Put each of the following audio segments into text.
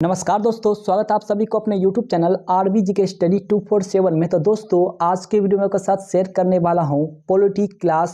नमस्कार दोस्तों, स्वागत है आप सभी को अपने YouTube चैनल RBG के स्टडी 247 में। तो दोस्तों आज के वीडियो में आपके साथ शेयर करने वाला हूं पॉलिटी क्लास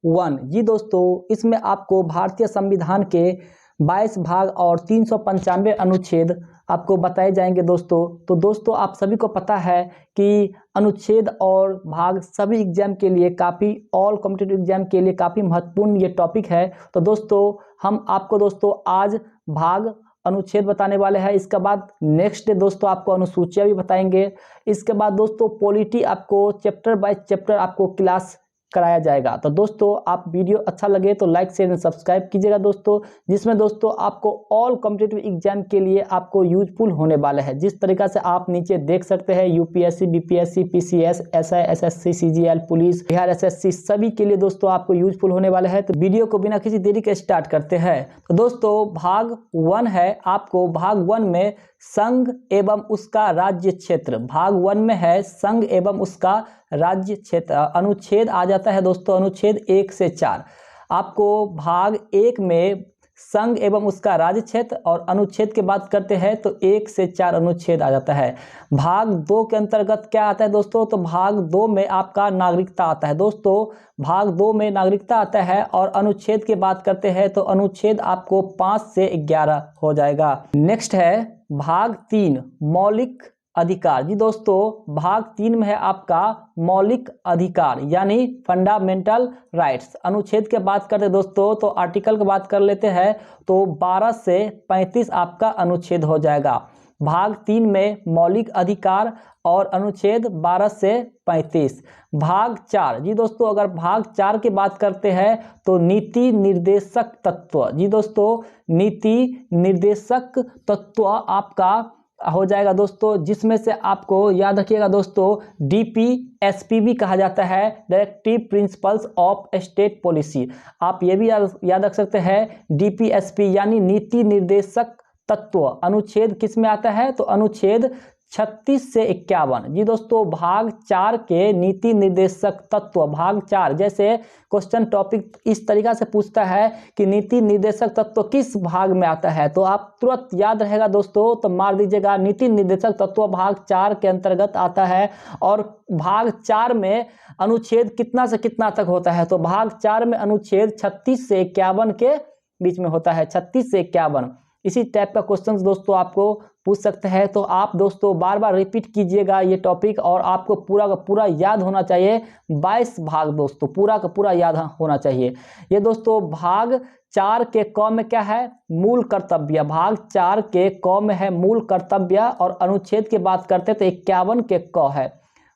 1। जी दोस्तों, इसमें आपको भारतीय संविधान के 22 भाग और 395 अनुच्छेद आपको बताए जाएंगे दोस्तों। तो दोस्तों आप सभी को पता है कि अनुच्छेद और भाग सभी एग्जाम के लिए काफ़ी ऑल कॉम्पिटिटिव एग्जाम के लिए काफ़ी महत्वपूर्ण ये टॉपिक है। तो दोस्तों हम आपको दोस्तों आज भाग अनुच्छेद बताने वाले हैं। इसके बाद नेक्स्ट डे दोस्तों आपको अनुसूचियां भी बताएंगे। इसके बाद दोस्तों पॉलिटी आपको चैप्टर बाय चैप्टर आपको क्लास कराया जाएगा। तो दोस्तों आप वीडियो अच्छा लगे तो लाइक शेयर एंड सब्सक्राइब कीजिएगा दोस्तों, जिसमें दोस्तों आपको ऑल कॉम्पिटिटिव एग्जाम के लिए आपको यूजफुल होने वाला है। जिस तरीका से आप नीचे देख सकते हैं UPSC, BPSC, PCS, SI, SSC, CGL, police, Bihar SSC सभी के लिए दोस्तों आपको यूजफुल होने वाला है। तो वीडियो को बिना किसी देरी के स्टार्ट करते हैं। तो दोस्तों भाग 1 है, आपको भाग 1 में संघ एवं उसका राज्य क्षेत्र, भाग 1 में है संघ एवं उसका राज्य क्षेत्र। अनुच्छेद आ जाता है दोस्तों अनुच्छेद 1 से 4। आपको भाग 1 में संघ एवं उसका राज्य क्षेत्र और अनुच्छेद की बात करते हैं तो 1 से 4 अनुच्छेद आ जाता है। भाग 2 के अंतर्गत क्या आता है दोस्तों, तो भाग 2 में आपका नागरिकता आता है दोस्तों। भाग 2 में नागरिकता आता है और अनुच्छेद की बात करते हैं तो अनुच्छेद आपको 5 से 11 हो जाएगा। नेक्स्ट है भाग 3 मौलिक अधिकार। जी दोस्तों भाग 3 में है आपका मौलिक अधिकार यानी फंडामेंटल राइट्स। अनुच्छेद की बात करते हैं दोस्तों तो आर्टिकल की बात कर लेते हैं तो 12 से 35 आपका अनुच्छेद हो जाएगा। भाग 3 में मौलिक अधिकार और अनुच्छेद 12 से 35। भाग 4 जी दोस्तों, अगर भाग 4 की बात करते हैं तो नीति निर्देशक तत्व। जी दोस्तों नीति निर्देशक तत्व आपका हो जाएगा दोस्तों, जिसमें से आपको याद रखिएगा दोस्तों डीपीएसपी भी कहा जाता है, directive principles of state policy. आप ये भी याद रख सकते हैं डीपीएसपी यानी नीति निर्देशक तत्व। अनुच्छेद किस में आता है तो अनुच्छेद 36 से 51। जी दोस्तों भाग 4 के नीति निर्देशक तत्व, भाग 4 जैसे क्वेश्चन टॉपिक इस तरीका से पूछता है कि नीति निर्देशक तत्व किस भाग में आता है, तो आप तुरंत याद रहेगा दोस्तों तो मार दीजिएगा नीति निर्देशक तत्व भाग 4 के अंतर्गत आता है। और भाग 4 में अनुच्छेद कितना से कितना तक होता है, तो भाग 4 में अनुच्छेद 36 से 51 के बीच में होता है, 36 से 51। इसी टाइप का क्वेश्चंस दोस्तों आपको पूछ सकते हैं। तो आप दोस्तों बार बार रिपीट कीजिएगा ये टॉपिक और आपको पूरा का पूरा याद होना चाहिए। 22 भाग दोस्तों पूरा का पूरा याद होना चाहिए। ये दोस्तों भाग 4 के क में क्या है, मूल कर्तव्य। भाग 4 के क में है मूल कर्तव्य और अनुच्छेद की बात करते हैं तो 51 के क है।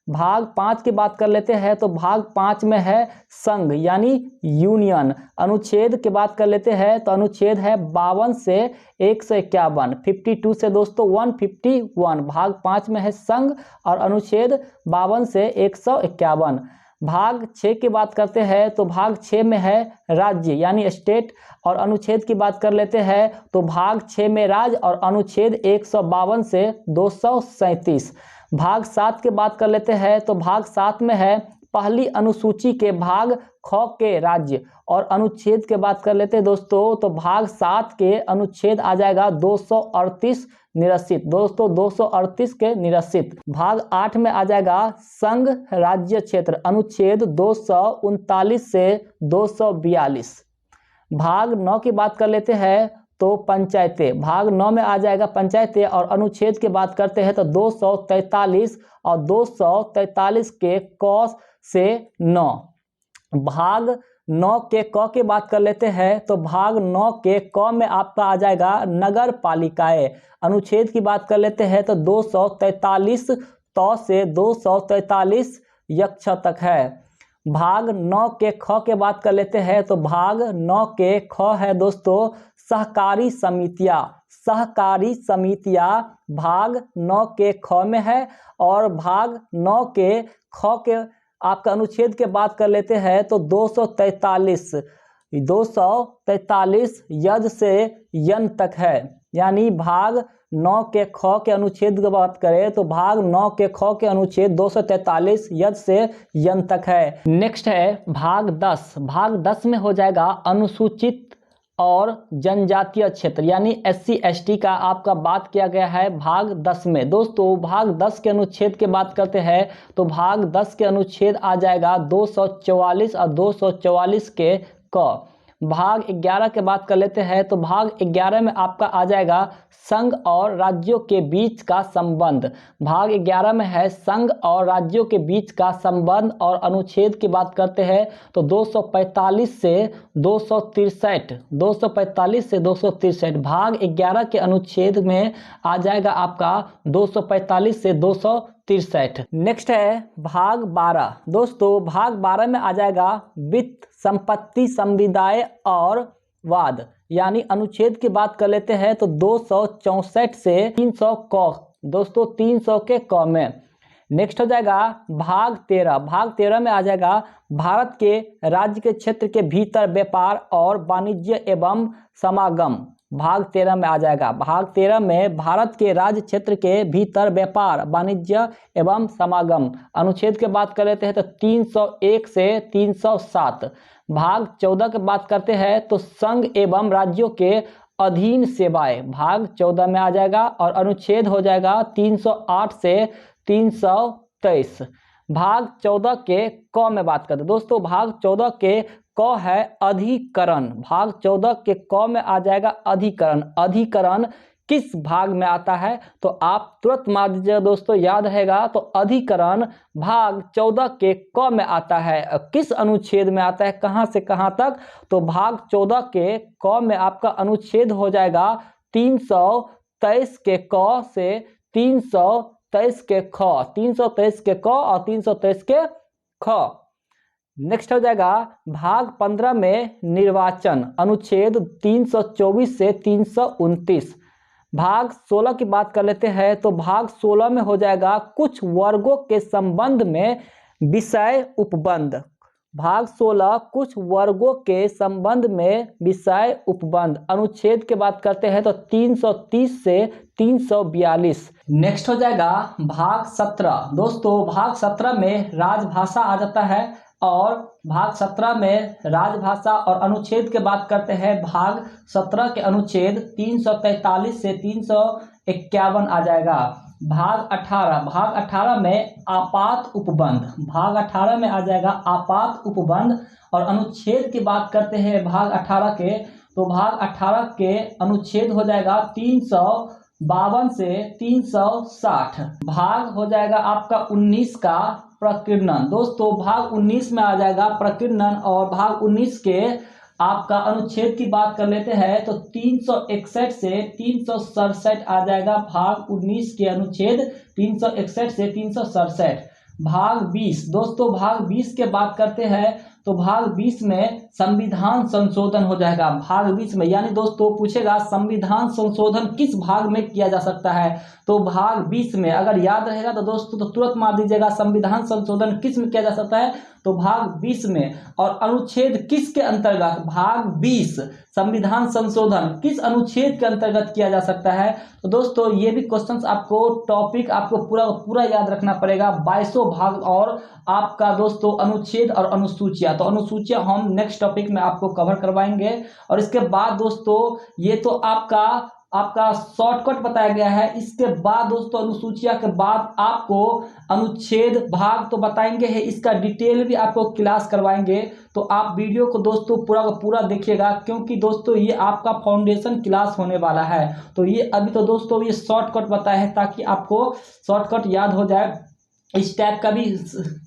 भाग 5 की बात कर लेते हैं तो भाग 5 में है संघ यानी यूनियन। अनुच्छेद की बात कर लेते हैं तो अनुच्छेद है 52 से 151, 52 से दोस्तों 151। भाग 5 में है संघ और अनुच्छेद 52 से 151। भाग 6 की बात करते हैं तो भाग 6 में है राज्य यानी स्टेट और अनुच्छेद की बात कर लेते हैं तो भाग 6 में राज्य और अनुच्छेद 152 से 237। भाग 7 की बात कर लेते हैं तो भाग 7 में है पहली अनुसूची के भाग ख के राज्य और अनुच्छेद की बात कर लेते हैं दोस्तों तो भाग 7 के अनुच्छेद आ जाएगा 238 निरसित दोस्तों, 238 के निरसित। भाग 8 में आ जाएगा संघ राज्य क्षेत्र, अनुच्छेद 239 से 242। भाग 9 की बात कर लेते हैं तो पंचायतें, भाग 9 में आ जाएगा पंचायतें और अनुच्छेद की बात करते हैं तो 243 और 243 के क से 9। भाग 9 के क की बात कर लेते हैं तो भाग 9 के क में आपका आ जाएगा नगर पालिकाएं। अनुच्छेद की बात कर लेते हैं तो 243 त से 243 यक्ष तक है। भाग 9 के ख के बात कर लेते हैं तो भाग 9 के ख है दोस्तों सहकारी समितियां। सहकारी समितियां भाग 9 के ख में है और भाग 9 के ख के आपका अनुच्छेद के बात कर लेते हैं तो 243 यद से यन तक है। यानी भाग 9 के ख के अनुच्छेद की बात करें तो भाग 9 के ख के अनुच्छेद 243 यद से यन तक है। नेक्स्ट है भाग 10। भाग 10 में हो जाएगा अनुसूचित और जनजातीय क्षेत्र यानी SC/ST का आपका बात किया गया है भाग 10 में। दोस्तों भाग 10 के अनुच्छेद की बात करते हैं तो भाग 10 के अनुच्छेद आ जाएगा 244 और 244 के क। भाग 11 के बात कर लेते हैं तो भाग 11 में आपका आ जाएगा संघ और राज्यों के बीच का संबंध। भाग 11 में है संघ और राज्यों के बीच का संबंध और अनुच्छेद की बात करते हैं तो 245 से 263 245 से 263 भाग 11 के अनुच्छेद में आ जाएगा आपका 245 से 263। नेक्स्ट है भाग 12। दोस्तों भाग 12 में आ जाएगा वित्त, संपत्ति, संविदाय और वाद यानी अनुच्छेद की बात कर लेते हैं तो 264 से 300 क। दोस्तों 300 के क में। नेक्स्ट हो जाएगा भाग 13। भाग 13 में आ जाएगा भारत के राज्य के क्षेत्र के भीतर व्यापार और वाणिज्य एवं समागम। भाग 13 में आ जाएगा। भाग 13 में भारत के राज्य क्षेत्र के भीतर व्यापार, वाणिज्य एवं समागम। अनुच्छेद की बात कर लेते हैं तो 301 से 307। भाग 14 की बात करते हैं तो संघ एवं राज्यों के अधीन सेवाएं। भाग 14 में आ जाएगा और अनुच्छेद हो जाएगा 308 से 323। भाग 14 के क में बात करते हैं। दोस्तों भाग 14 के क है अधिकरण। भाग 14 के क में आ जाएगा अधिकरण। अधिकरण किस भाग में आता है तो आप तुरंत मार दीजिएगा दोस्तों, याद रहेगा। तो अधिकरण भाग 14 के क में आता है। किस अनुच्छेद में आता है, कहां से कहां तक, तो भाग 14 के क में आपका अनुच्छेद हो जाएगा 323 के क से 323 के ख। 323 के क और 323 के ख। नेक्स्ट हो जाएगा भाग 15 में निर्वाचन, अनुच्छेद 324 से 329। भाग 16 की बात कर लेते हैं तो भाग 16 में हो जाएगा कुछ वर्गों के संबंध में विषय उपबंध। भाग 16 कुछ वर्गों के संबंध में विषय उपबंध। अनुच्छेद की बात करते हैं तो 330 से 342। नेक्स्ट हो जाएगा भाग 17। दोस्तों भाग 17 में राजभाषा आ जाता है और भाग 17 में राजभाषा और अनुच्छेद की बात करते हैं। भाग 17 के अनुच्छेद 343 से 351 आ जाएगा। भाग 18 में आपात उपबंध। भाग 18 में आ जाएगा आपात उपबंध और अनुच्छेद की बात करते हैं भाग 18 के तो भाग 18 के अनुच्छेद हो जाएगा 352 से 360। भाग हो जाएगा आपका 19 का प्रकीर्णन। दोस्तों भाग 19 में आ जाएगा प्रकीर्णन और भाग 19 के आपका अनुच्छेद की बात कर लेते हैं तो 361 से 367 आ जाएगा। भाग 19 के अनुच्छेद 361 से 367। भाग 20। दोस्तों भाग 20 के बात करते हैं तो भाग 20 में संविधान संशोधन हो जाएगा। भाग 20 में यानी दोस्तों पूछेगा संविधान संशोधन किस भाग में किया जा सकता है तो भाग 20 में। अगर याद रहेगा तो दोस्तों तो तुरंत मार दीजिएगा संविधान संशोधन किस में किया जा सकता है तो भाग 20 में। और अनुच्छेद किसके अंतर्गत, भाग 20 संविधान संशोधन किस अनुच्छेद के अंतर्गत किया जा सकता है तो दोस्तों ये भी क्वेश्चंस आपको टॉपिक आपको पूरा याद रखना पड़ेगा। 22 भाग और आपका दोस्तों अनुच्छेद और अनुसूचियां। तो अनुसूचियां हम नेक्स्ट टॉपिक में आपको कवर करवाएंगे। और इसके बाद दोस्तों ये तो आपका शॉर्टकट बताया गया है। इसके बाद दोस्तों अनुसूचिया के बाद आपको अनुच्छेद भाग तो बताएंगे है, इसका डिटेल भी आपको क्लास करवाएंगे। तो आप वीडियो को दोस्तों पूरा का पूरा देखिएगा क्योंकि दोस्तों ये आपका फाउंडेशन क्लास होने वाला है। तो ये अभी तो दोस्तों ये शॉर्टकट बताया है ताकि आपको शॉर्टकट याद हो जाए। इस टाइप का भी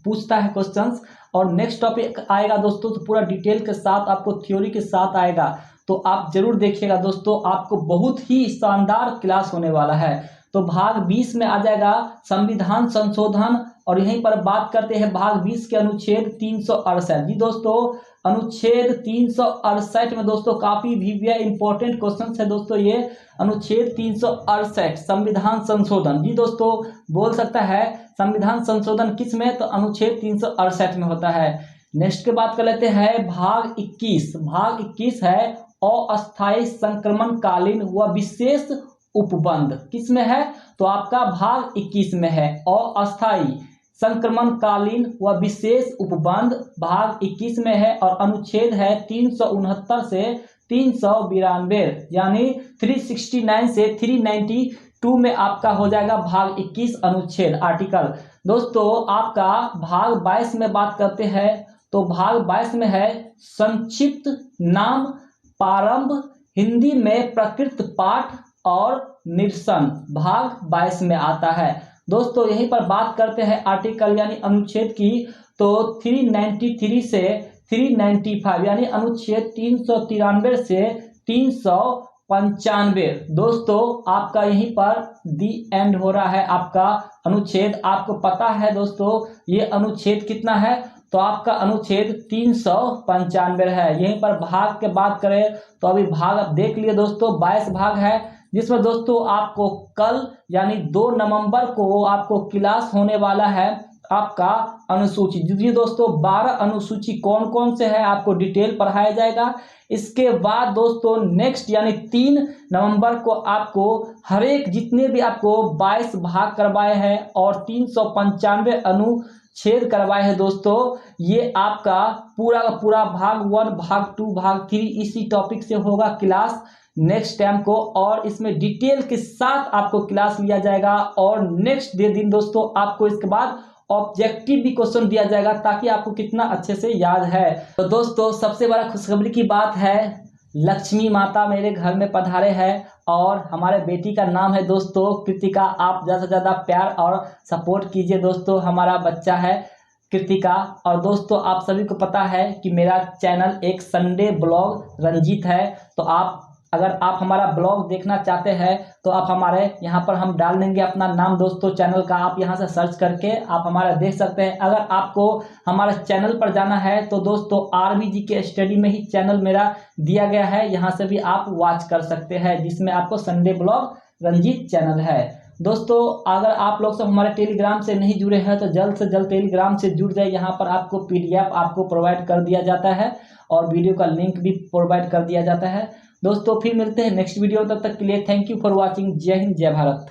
पूछता है क्वेश्चंस। और नेक्स्ट टॉपिक आएगा दोस्तों तो पूरा डिटेल के साथ आपको थ्योरी के साथ आएगा। तो आप जरूर देखिएगा दोस्तों, आपको बहुत ही शानदार क्लास होने वाला है। तो भाग 20 में आ जाएगा संविधान संशोधन और यहीं पर बात करते हैं भाग 20 के अनुच्छेद 368। जी दोस्तों अनुच्छेद 368 में दोस्तों काफी भी इंपॉर्टेंट क्वेश्चन है दोस्तों। ये अनुच्छेद 368 संविधान संशोधन। जी दोस्तों बोल सकता है संविधान संशोधन किस में तो अनुच्छेद 368 में होता है। नेक्स्ट के बात कर लेते हैं भाग 21। भाग 21 है अस्थायी संक्रमणकालीन व विशेष उपबंध। किस में है तो आपका भाग 21 में है अस्थायी संक्रमणकालीन व विशेष उपबंध भाग 21 में है और अनुच्छेद है 369 से 392, यानी 369 से 392 में आपका हो जाएगा भाग 21 अनुच्छेद आर्टिकल। दोस्तों आपका भाग 22 में बात करते हैं तो भाग 22 में है संक्षिप्त नाम प्रारंभ, हिंदी में प्रकृत पाठ और निरसन, भाग 22 में आता है। दोस्तों यहीं पर बात करते हैं आर्टिकल यानी अनुच्छेद की, तो 393 से 395 यानी अनुच्छेद 393 से 395। दोस्तों आपका यहीं पर दी एंड हो रहा है आपका अनुच्छेद। आपको पता है दोस्तों ये अनुच्छेद कितना है, तो आपका अनुच्छेद 395 है। यहीं पर भाग के बात करें तो अभी भाग आप देख लिए दोस्तों 22 भाग है, जिसमें दोस्तों आपको कल यानी 2 नवंबर को आपको क्लास होने वाला है आपका अनुसूची। जी दोस्तों 12 अनुसूची कौन कौन से है आपको डिटेल पढ़ाया जाएगा। इसके बाद दोस्तों नेक्स्ट यानी 3 नवंबर को आपको हर एक जितने भी आपको 22 भाग करवाए हैं और 395 अनुच्छेद करवाए हैं दोस्तों, ये आपका पूरा का पूरा भाग 1 भाग 2 भाग 3 इसी टॉपिक से होगा क्लास नेक्स्ट टाइम को, और इसमें डिटेल के साथ आपको क्लास लिया जाएगा। और नेक्स्ट दिन दोस्तों आपको इसके बाद ऑब्जेक्टिव भी क्वेश्चन दिया जाएगा ताकि आपको कितना अच्छे से याद है। तो दोस्तों सबसे बड़ा खुशखबरी की बात है, लक्ष्मी माता मेरे घर में पधारे हैं और हमारे बेटी का नाम है दोस्तों कृतिका। आप ज़्यादा से ज़्यादा प्यार और सपोर्ट कीजिए दोस्तों, हमारा बच्चा है कृतिका। और दोस्तों आप सभी को पता है कि मेरा चैनल एक संडे ब्लॉग रंजीत है, तो अगर आप हमारा ब्लॉग देखना चाहते हैं तो आप हमारे यहाँ पर हम डाल देंगे अपना नाम दोस्तों चैनल का, आप यहाँ से सर्च करके आप हमारा देख सकते हैं। अगर आपको हमारे चैनल पर जाना है तो दोस्तों RBGK स्टडी में ही चैनल मेरा दिया गया है, यहाँ से भी आप वॉच कर सकते हैं, जिसमें आपको संडे ब्लॉग रंजीत चैनल है। दोस्तों अगर आप लोग सब हमारे टेलीग्राम से नहीं जुड़े हैं तो जल्द से जल्द टेलीग्राम से जुड़ जाए। यहाँ पर आपको PDF आपको प्रोवाइड कर दिया जाता है और वीडियो का लिंक भी प्रोवाइड कर दिया जाता है। दोस्तों फिर मिलते हैं नेक्स्ट वीडियो, तब तक के लिए थैंक यू फॉर वॉचिंग। जय हिंद जय भारत।